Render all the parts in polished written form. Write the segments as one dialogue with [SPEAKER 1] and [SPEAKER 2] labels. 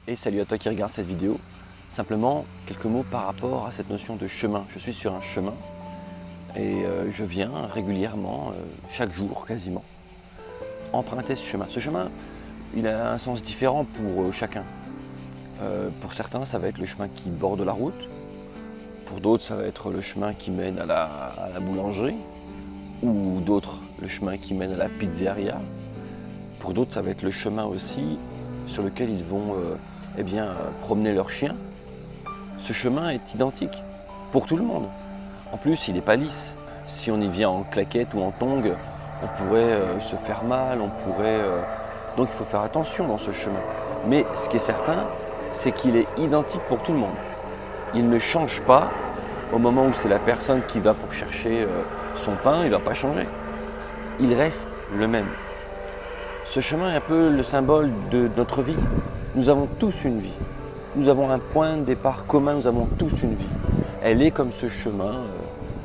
[SPEAKER 1] et salut à toi qui regarde cette vidéo. Simplement, quelques mots par rapport à cette notion de chemin. Je suis sur un chemin et je viens régulièrement, chaque jour quasiment, emprunter ce chemin. Ce chemin, il a un sens différent pour chacun. Pour certains, ça va être le chemin qui borde la route. Pour d'autres, ça va être le chemin qui mène à la boulangerie. Ou d'autres, le chemin qui mène à la pizzeria. Pour d'autres, ça va être le chemin aussi sur lequel ils vont promener leur chien. Ce chemin est identique pour tout le monde. En plus, il n'est pas lisse. Si on y vient en claquette ou en tongs, on pourrait se faire mal, donc il faut faire attention dans ce chemin. Mais ce qui est certain, c'est qu'il est identique pour tout le monde. Il ne change pas au moment où c'est la personne qui va pour chercher son pain, il ne va pas changer. Il reste le même. Ce chemin est un peu le symbole de notre vie. Nous avons tous une vie. Nous avons un point de départ commun, nous avons tous une vie. Elle est comme ce chemin,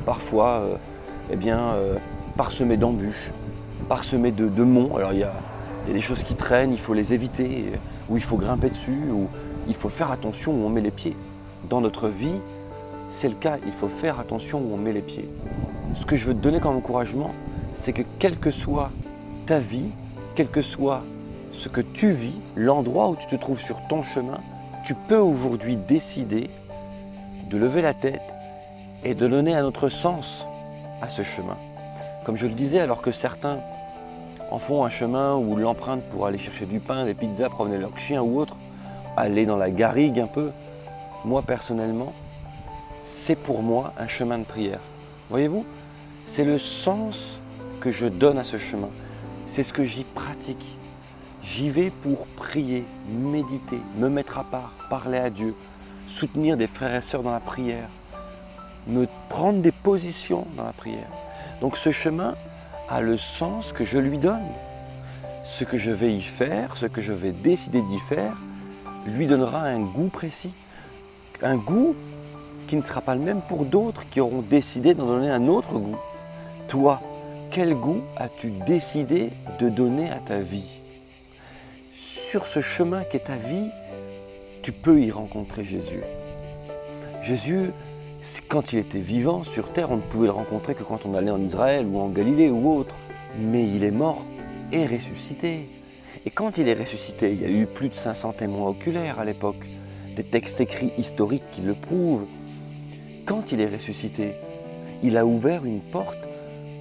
[SPEAKER 1] parfois parsemé d'embûches, parsemé de monts. Alors il y a des choses qui traînent, il faut les éviter, ou il faut grimper dessus, ou il faut faire attention où on met les pieds. Dans notre vie, c'est le cas, il faut faire attention où on met les pieds. Ce que je veux te donner comme encouragement, c'est que quelle que soit ta vie, quel que soit ce que tu vis, l'endroit où tu te trouves sur ton chemin, tu peux aujourd'hui décider de lever la tête et de donner un autre sens à ce chemin. Comme je le disais, alors que certains en font un chemin ou l'empruntent pour aller chercher du pain, des pizzas, promener leur chien ou autre, aller dans la garrigue un peu, moi personnellement, c'est pour moi un chemin de prière. Voyez-vous, c'est le sens que je donne à ce chemin. C'est ce que j'y pratique. J'y vais pour prier, méditer, me mettre à part, parler à Dieu, soutenir des frères et sœurs dans la prière, me prendre des positions dans la prière. Donc ce chemin a le sens que je lui donne. Ce que je vais y faire, ce que je vais décider d'y faire, lui donnera un goût précis. Un goût qui ne sera pas le même pour d'autres qui auront décidé d'en donner un autre goût. Toi, quel goût as-tu décidé de donner à ta vie? Sur ce chemin qu'est ta vie, tu peux y rencontrer Jésus. Jésus, quand il était vivant sur terre, on ne pouvait le rencontrer que quand on allait en Israël ou en Galilée ou autre. Mais il est mort et ressuscité. Et quand il est ressuscité, il y a eu plus de 500 témoins oculaires à l'époque, des textes écrits historiques qui le prouvent. Quand il est ressuscité, il a ouvert une porte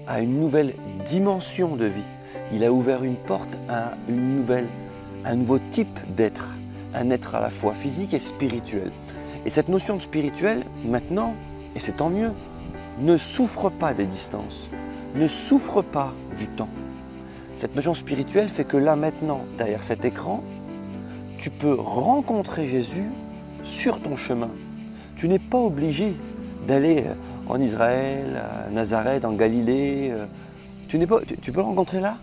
[SPEAKER 1] à une nouvelle dimension de vie. Il a ouvert une porte à un nouveau type d'être, un être à la fois physique et spirituel. Et cette notion de spirituel, maintenant, et c'est tant mieux, ne souffre pas des distances, ne souffre pas du temps. Cette notion spirituelle fait que là, maintenant, derrière cet écran, tu peux rencontrer Jésus sur ton chemin. Tu n'es pas obligé d'aller en Israël, à Nazareth, en Galilée. Tu peux le rencontrer là,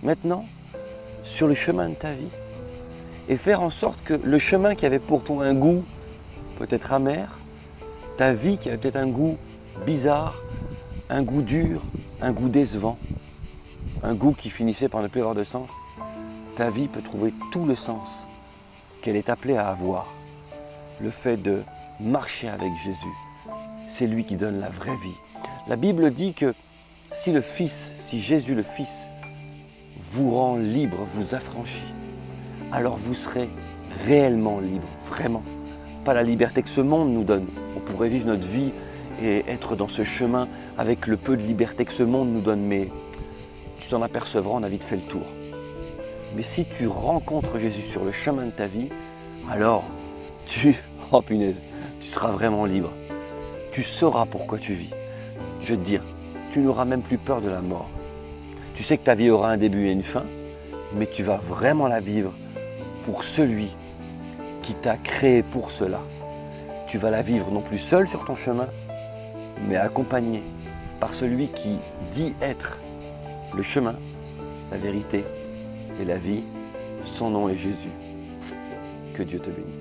[SPEAKER 1] maintenant, sur le chemin de ta vie. Et faire en sorte que le chemin qui avait pour toi un goût peut-être amer, ta vie qui avait peut-être un goût bizarre, un goût dur, un goût décevant, un goût qui finissait par ne plus avoir de sens, ta vie peut trouver tout le sens qu'elle est appelée à avoir. Le fait de marcher avec Jésus, c'est lui qui donne la vraie vie. La Bible dit que si Jésus le Fils vous rend libre, vous affranchit, alors vous serez réellement libre, vraiment. Pas la liberté que ce monde nous donne. On pourrait vivre notre vie et être dans ce chemin avec le peu de liberté que ce monde nous donne, mais tu t'en apercevras, on a vite fait le tour. Mais si tu rencontres Jésus sur le chemin de ta vie, alors oh punaise, tu seras vraiment libre. Tu sauras pourquoi tu vis. Je veux te dire, tu n'auras même plus peur de la mort. Tu sais que ta vie aura un début et une fin, mais tu vas vraiment la vivre pour celui qui t'a créé pour cela. Tu vas la vivre non plus seul sur ton chemin, mais accompagné par celui qui dit être le chemin, la vérité et la vie. Son nom est Jésus. Que Dieu te bénisse.